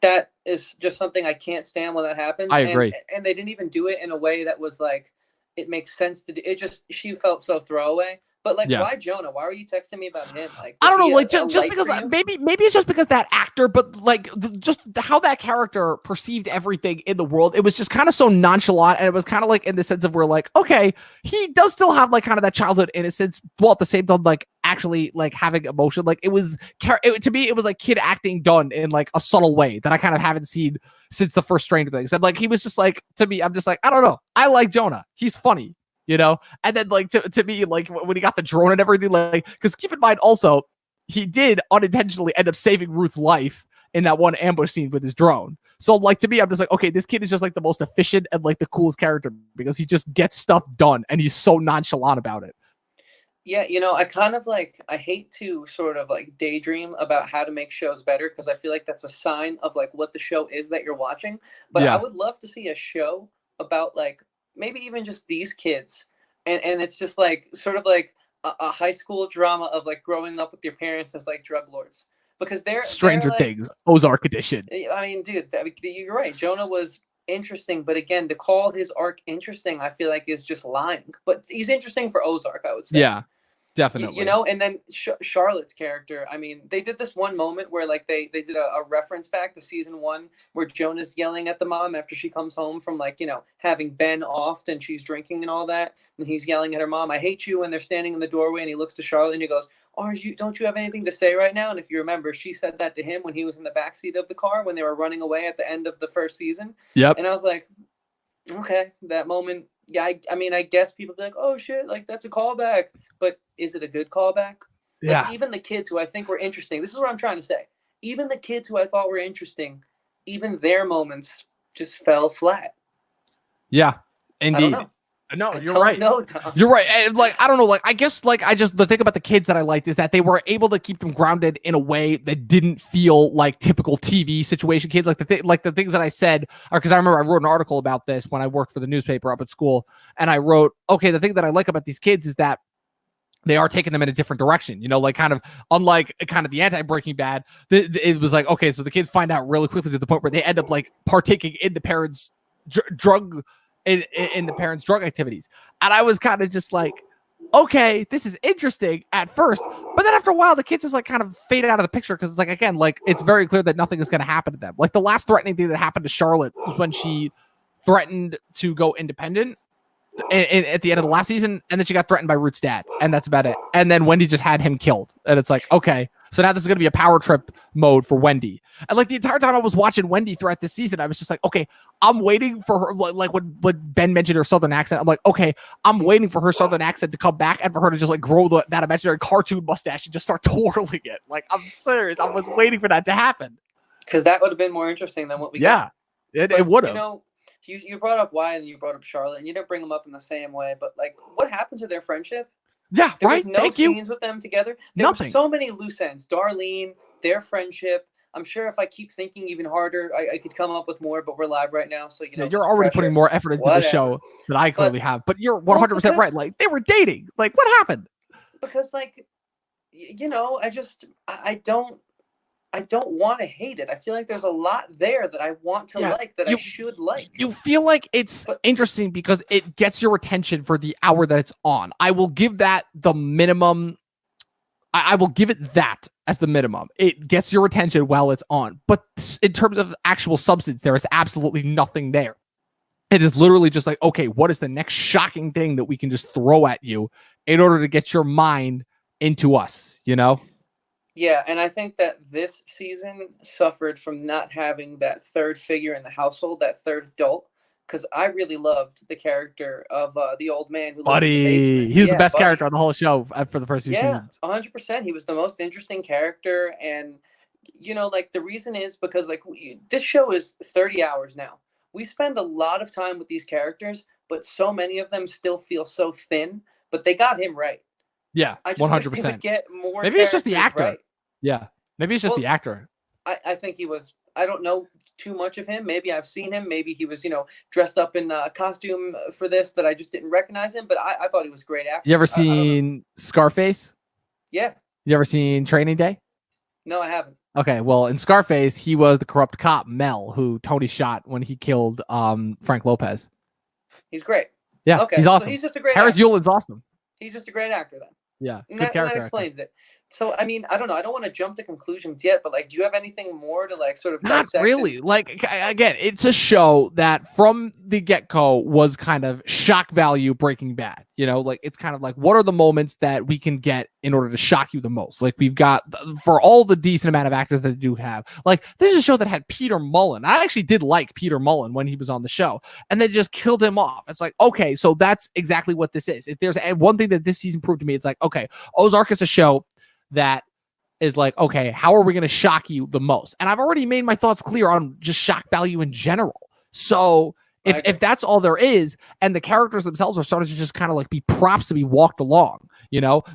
that is just something I can't stand when that happens. I agree, and they didn't even do it in a way that was like. It makes sense to do. She felt so throwaway. But like, why Jonah? Why were you texting me about him? Like, I don't know. Like, just because maybe it's just because that actor, but like, just how that character perceived everything in the world. It was just kind of so nonchalant, and it was kind of like in the sense of we're like, okay, he does still have like kind of that childhood innocence, while at the same time, like actually like having emotion. Like to me, it was like kid acting done in like a subtle way that I kind of haven't seen since the first Stranger Things. And like he was just like to me, I'm just like I don't know. I like Jonah. He's funny. And then like to me, like when he got the drone and everything, like, because keep in mind also, he did unintentionally end up saving Ruth's life in that one ambush scene with his drone. So like to me, I'm just like, okay, this kid is just like the most efficient and like the coolest character because he just gets stuff done and he's so nonchalant about it. Yeah, I kind of like, I hate to sort of like daydream about how to make shows better because I feel like that's a sign of like what the show is that you're watching. But I would love to see a show about like, maybe even just these kids and it's just like sort of like a high school drama of like growing up with your parents as like drug lords, because they're Stranger like, Things, Ozark edition. I mean, dude, you're right. Jonah was interesting, but again, to call his arc interesting, I feel like is just lying. But he's interesting for Ozark, I would say. Yeah, definitely. And then Charlotte's character. I mean, they did this one moment where like they did a reference back to season 1 where Jonah's yelling at the mom after she comes home from like having been off and she's drinking and all that, and he's yelling at her mom, "I hate you," and they're standing in the doorway, and he looks to Charlotte and he goes, don't you have anything to say right now? And if you remember, she said that to him when he was in the backseat of the car when they were running away at the end of the first season. Yep. And I was like, okay, that moment. Yeah, I mean, I guess people be like, oh shit, like that's a callback. But is it a good callback? Yeah. Like, even the kids who I think were interesting, this is what I'm trying to say. Even the kids who I thought were interesting, even their moments just fell flat. Yeah, indeed. No, you're right. No, Tom. You're right. And like, I don't know. Like, I guess like the thing about the kids that I liked is that they were able to keep them grounded in a way that didn't feel like typical TV situation kids. Like the things that I said are because I remember I wrote an article about this when I worked for the newspaper up at school, and I wrote, okay, the thing that I like about these kids is that they are taking them in a different direction, like kind of unlike kind of the anti-Breaking Bad. It was like, okay, so the kids find out really quickly to the point where they end up like partaking in the parents' drug. In the parents' drug activities. And I was kind of just like, okay, this is interesting at first, but then after a while the kids just like kind of fade out of the picture because it's like, again, like it's very clear that nothing is going to happen to them. Like the last threatening thing that happened to Charlotte was when she threatened to go independent at the end of the last season, and then she got threatened by Root's dad, and that's about it. And then Wendy just had him killed, and it's like, okay, so now this is going to be a power trip mode for Wendy. And like the entire time I was watching Wendy throughout this season, I was just like, okay, I'm waiting for her, like when Ben mentioned her southern accent, I'm like, okay, I'm waiting for her southern accent to come back and for her to just like grow that imaginary cartoon mustache and just start twirling it. Like, I'm serious, I was waiting for that to happen, because that would have been more interesting than what we got. It would have. You brought up Wyatt and you brought up Charlotte, and you didn't bring them up in the same way, but like, what happened to their friendship? Yeah, there right. was no Thank scenes you. with them together. There Nothing. were so many loose ends. Darlene, their friendship. I'm sure if I keep thinking even harder, I could come up with more. But we're live right now, so you're already putting more effort into the show than I clearly have. But you're 100% right. Like they were dating. Like what happened? Because like, I don't want to hate it. I feel like there's a lot there that I want to like, that I should like. You feel like it's interesting because it gets your attention for the hour that it's on. I will give that the minimum. I will give it that as the minimum. It gets your attention while it's on. But in terms of actual substance, there is absolutely nothing there. It is literally just like, okay, what is the next shocking thing that we can just throw at you in order to get your mind into us, Yeah, and I think that this season suffered from not having that third figure in the household, that third adult, because I really loved the character of the old man who lived in the basement. He's the best character on the whole show for the first few seasons. 100%. He was the most interesting character, and like the reason is because like this show is 30 hours now. We spend a lot of time with these characters, but so many of them still feel so thin. But they got him right. Yeah, 100%. Get more. Maybe it's just the actor. Right. Yeah, maybe it's just the actor. I think he was. I don't know too much of him. Maybe I've seen him. Maybe he was, dressed up in a costume for this that I just didn't recognize him. But I thought he was a great actor. You ever seen Scarface? Yeah. You ever seen Training Day? No, I haven't. Okay, well, in Scarface, he was the corrupt cop Mel, who Tony shot when he killed Frank Lopez. He's great. Yeah, okay. He's awesome. So he's just a great. Harris Yulin's awesome. He's just a great actor then. Yeah, and that explains it. So, I mean, I don't know. I don't want to jump to conclusions yet, but like, do you have anything more to like sort of not really? Like, again, it's a show that from the get-go was kind of shock value Breaking Bad. Like it's kind of like, what are the moments that we can get in order to shock you the most? Like we've got for all the decent amount of actors that they do have. Like this is a show that had Peter Mullen. I actually did like Peter Mullen when he was on the show, and they just killed him off. It's like, okay, so that's exactly what this is. If there's one thing that this season proved to me, it's like, okay, Ozark is a show that is like, okay, how are we going to shock you the most? And I've already made my thoughts clear on just shock value in general. So if that's all there is, and the characters themselves are starting to just kind of like be props to be walked along,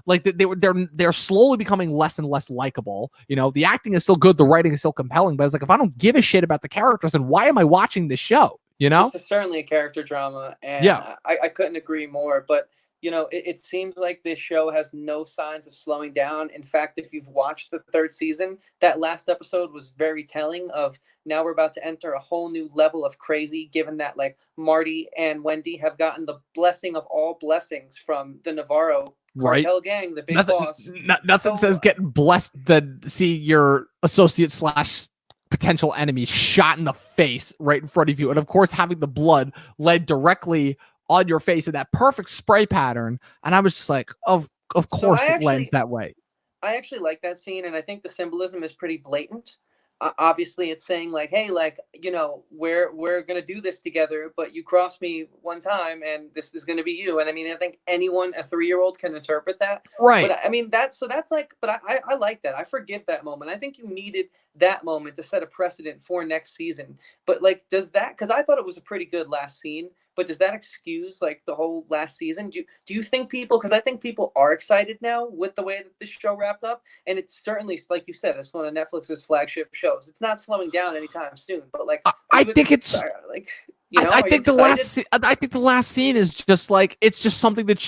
like they're slowly becoming less and less likable. The acting is still good, the writing is still compelling, but it's like, if I don't give a shit about the characters, then why am I watching this show? This is certainly a character drama, and I couldn't agree more. But it seems like this show has no signs of slowing down. In fact, if you've watched the third season, that last episode was very telling of now we're about to enter a whole new level of crazy, given that like Marty and Wendy have gotten the blessing of all blessings from the Navarro Right. cartel gang, the big Nothing, boss. nothing says getting blessed than see your associate slash potential enemy shot in the face right in front of you. And of course, having the blood led directly on your face in that perfect spray pattern. And I was just like, of course it lends that way. I actually like that scene, and I think the symbolism is pretty blatant. Obviously, it's saying like, "Hey, like we're gonna do this together, but you crossed me one time, and this is gonna be you." And I mean, I think anyone, a 3-year-old, can interpret that, right? But I mean, that's like, but I like that. I forgive that moment. I think you needed that moment to set a precedent for next season. But like, does that? Because I thought it was a pretty good last scene. But does that excuse like the whole last season? Do you think people? Because I think people are excited now with the way that this show wrapped up, and it's certainly like you said, it's one of Netflix's flagship shows. It's not slowing down anytime soon. But like, I think it's like. I think the last scene is just like it's just something that's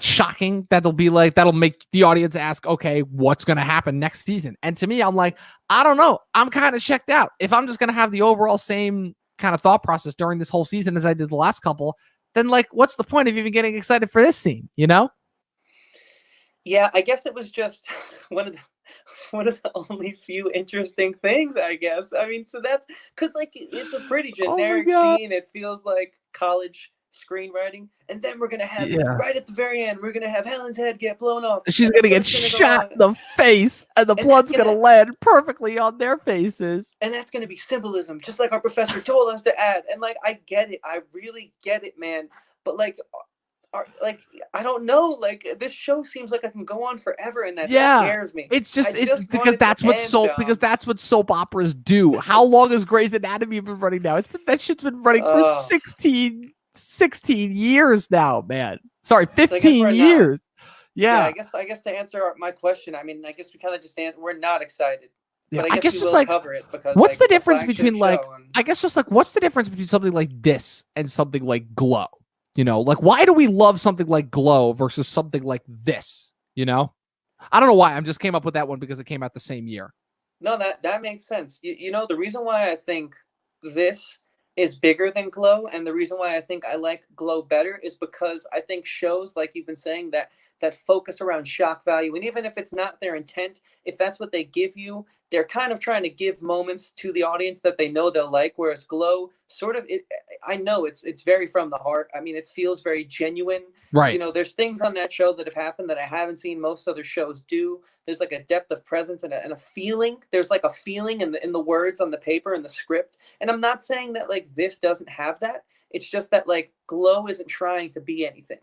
shocking that'll make the audience ask, okay, what's gonna happen next season? And to me, I'm like, I don't know. I'm kind of checked out. If I'm just gonna have the overall same kind of thought process during this whole season as I did the last couple, then like what's the point of even getting excited for this scene, Yeah, I guess it was just one of the only few interesting things, I guess. I mean, so that's because like it's a pretty generic scene. It feels like college screenwriting, and then we're gonna have right at the very end, we're gonna have Helen's head get blown off. She's gonna get shot in the face, and the blood's gonna land perfectly on their faces. And that's gonna be symbolism, just like our professor told us to add. And like, I get it, I really get it, man. But like, I don't know. Like this show seems like I can go on forever, and that scares me. It's because that's what soap operas do. How long has Grey's Anatomy been running now? That shit's been running for 16 years now, man. Sorry, 15 years. Yeah. I guess to answer my question, I mean, I guess we kind of just answer. We're not excited. Yeah, but I guess just like cover it because what's like, the difference between like I guess just like what's the difference between something like this and something like Glow? Like why do we love something like Glow versus something like this? I don't know why. I just came up with that one because it came out the same year. No, that makes sense. The reason why I think this is bigger than Glow, and the reason why I think I like Glow better is because I think shows like you've been saying that focus around shock value, and even if it's not their intent, if that's what they give you, they're kind of trying to give moments to the audience that they know they'll like. Whereas Glow, sort of, I know it's very from the heart. I mean, it feels very genuine. Right. There's things on that show that have happened that I haven't seen most other shows do. There's like a depth of presence and a feeling. There's like a feeling in the words on the paper and the script. And I'm not saying that like this doesn't have that. It's just that like Glow isn't trying to be anything.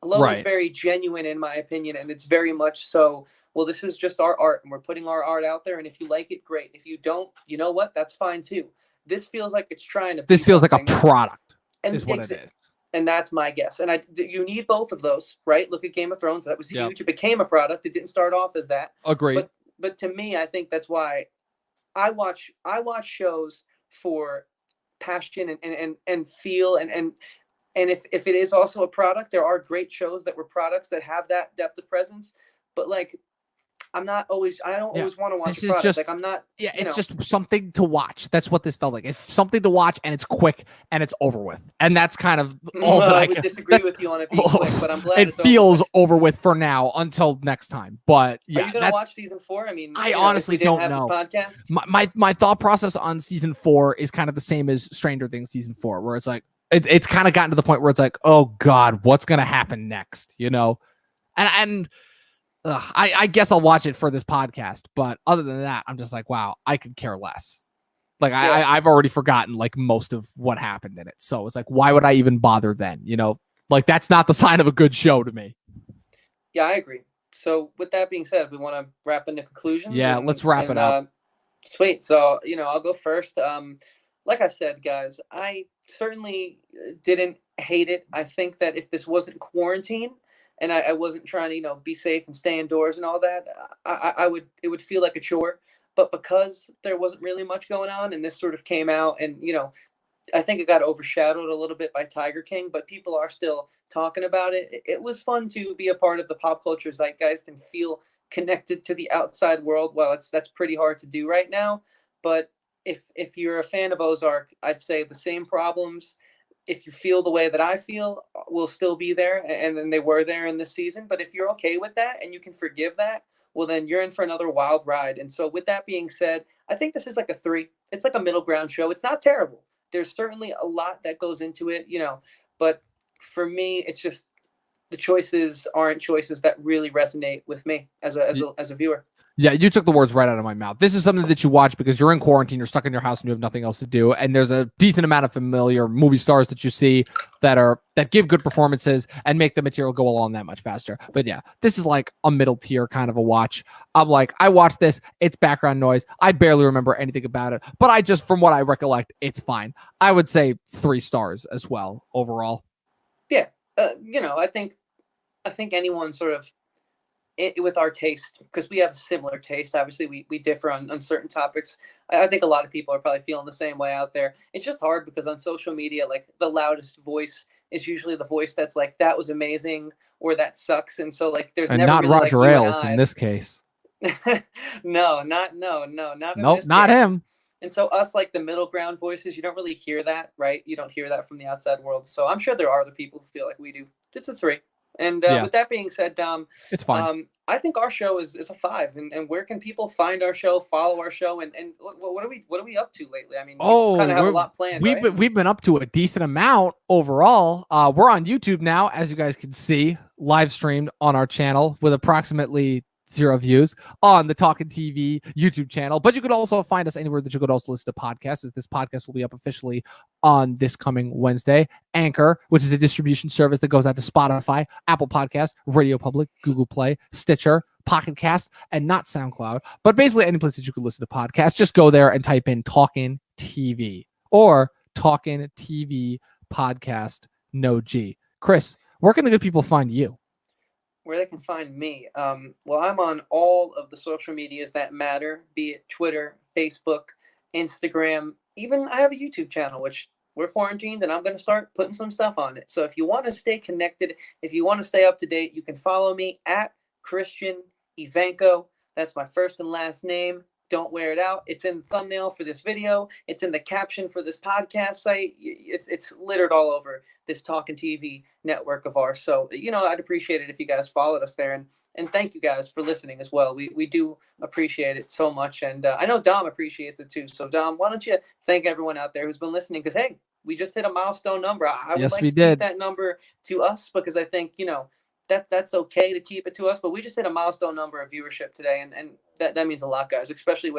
Glow is very genuine, in my opinion, and it's very much so, well, this is just our art, and we're putting our art out there, and if you like it, great. If you don't, you know what? That's fine, too. This feels like it's trying to be This feels like a product, is what it is. And that's my guess. And you need both of those, right? Look at Game of Thrones. That was huge. It became a product. It didn't start off as that. Agreed. But to me, I think that's why I watch shows for passion and feel and if it is also a product, there are great shows that were products that have that depth of presence. But like, I don't always want to watch this a product. Just, like I'm not. It's just something to watch. That's what this felt like. It's something to watch, and it's quick, and it's over with. And that's kind of all that I would disagree with you on it being quick, but I'm glad it feels over with for now until next time. But yeah, are you gonna watch season 4? I mean, I honestly don't know. Podcast? My thought process on season 4 is kind of the same as Stranger Things season 4, where it's like it's kind of gotten to the point where it's like, oh God, what's gonna happen next? And I guess I'll watch it for this podcast, but other than that, I'm just like, wow, I could care less. Like I've already forgotten like most of what happened in it, so it's like, why would I even bother then? Like that's not the sign of a good show to me. Yeah, I agree. So with that being said, we want to wrap into conclusions. Yeah, let's wrap it up. Sweet. So I'll go first. Like I said, guys, I certainly didn't hate it. I think that if this wasn't quarantine and I wasn't trying to, be safe and stay indoors and all that, it would feel like a chore. But because there wasn't really much going on and this sort of came out and, I think it got overshadowed a little bit by Tiger King, but people are still talking about it. It was fun to be a part of the pop culture zeitgeist and feel connected to the outside world. Well, that's pretty hard to do right now. But if you're a fan of Ozark, I'd say the same problems, if you feel the way that I feel, will still be there, and then they were there in this season. But if you're okay with that and you can forgive that, well, then you're in for another wild ride. And so, with that being said, I think this is like a 3. It's like a middle ground show. It's not terrible. There's certainly a lot that goes into it, but for me, it's just the choices aren't choices that really resonate with me as a viewer. Yeah, you took the words right out of my mouth. This is something that you watch because you're in quarantine, you're stuck in your house, and you have nothing else to do. And there's a decent amount of familiar movie stars that you see that give good performances and make the material go along that much faster. But yeah, this is like a middle tier kind of a watch. I'm like, I watched this, it's background noise. I barely remember anything about it, but from what I recollect, it's fine. I would say 3 stars as well overall. Yeah, I think anyone sort of with our taste, because we have similar taste. Obviously, we differ on certain topics. I think a lot of people are probably feeling the same way out there. It's just hard because on social media, like the loudest voice is usually the voice that's like, that was amazing or that sucks. And so like there's never not really, Roger like, Ailes in this case. No, not not him. And so us, like the middle ground voices, you don't really hear that, right? You don't hear that from the outside world. So I'm sure there are other people who feel like we do. It's a 3. And with that being said, Dom, it's fine. I think our show is a 5. And where can people find our show, follow our show, and what are we up to lately? I mean, we kind of have a lot planned. We've been up to a decent amount overall. We're on YouTube now, as you guys can see, live streamed on our channel with approximately 0 views on the Talkin TV YouTube channel. But you could also find us anywhere that you could also listen to podcasts, as this podcast will be up officially on this coming Wednesday. Anchor, which is a distribution service that goes out to Spotify, Apple Podcasts, Radio Public, Google Play, Stitcher, Pocket Cast, and not SoundCloud. But basically any place that you could listen to podcasts, just go there and type in Talkin TV or Talkin TV Podcast, no G. Chris, where can the good people find you? Where they can find me. Well, I'm on all of the social medias that matter, be it Twitter, Facebook, Instagram. Even I have a YouTube channel, which we're quarantined, and I'm going to start putting some stuff on it. So if you want to stay connected, if you want to stay up to date, you can follow me at Christian Ivanko. That's my first and last name. Don't wear it out. It's in the thumbnail for this video. It's in the caption for this podcast site. It's littered all over this Talkin TV network of ours. So, I'd appreciate it if you guys followed us there. And thank you guys for listening as well. We do appreciate it so much. And I know Dom appreciates it too. So, Dom, why don't you thank everyone out there who's been listening? Because, hey, we just hit a milestone number. I would like to keep that number to us because I think, that's okay to keep it to us, but we just hit a milestone number of viewership today, and that means a lot, guys. Especially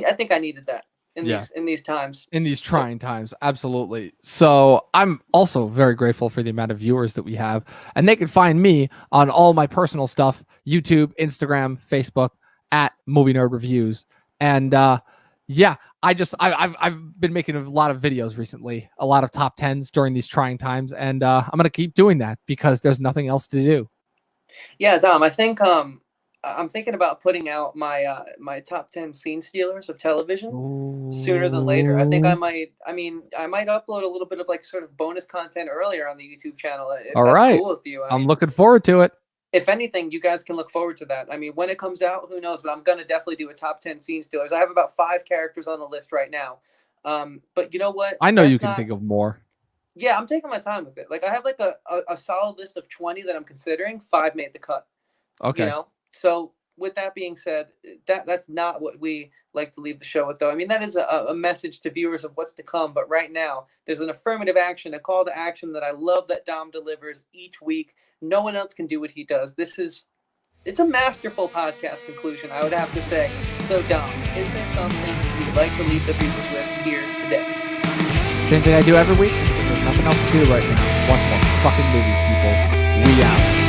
I think I needed that in these times, in these trying times. Absolutely. So I'm also very grateful for the amount of viewers that we have, and they can find me on all my personal stuff: YouTube, Instagram, Facebook at Movie Nerd Reviews, and I've been making a lot of videos recently, a lot of top 10s during these trying times, and I'm going to keep doing that because there's nothing else to do. Yeah, Dom, I think I'm thinking about putting out my top 10 scene stealers of television sooner than later. I think I might upload a little bit of like sort of bonus content earlier on the YouTube channel. If all that's right. Cool with you. I'm looking forward to it. If anything, you guys can look forward to that. I mean, when it comes out, who knows? But I'm going to definitely do a top 10 scene stealers. I have about 5 characters on the list right now. But you know what? I know you can think of more. Yeah, I'm taking my time with it. Like, I have like a solid list of 20 that I'm considering. 5 made the cut. Okay. So with that being said, that's not what we like to leave the show with, though. I mean, that is a message to viewers of what's to come. But right now, there's an affirmative action, a call to action that I love that Dom delivers each week. No one else can do what he does. It's a masterful podcast conclusion, I would have to say. So, Dom, is there something you'd like to leave the viewers with here today? Same thing I do every week. There's nothing else to do right now. Watch more fucking movies, people. We out.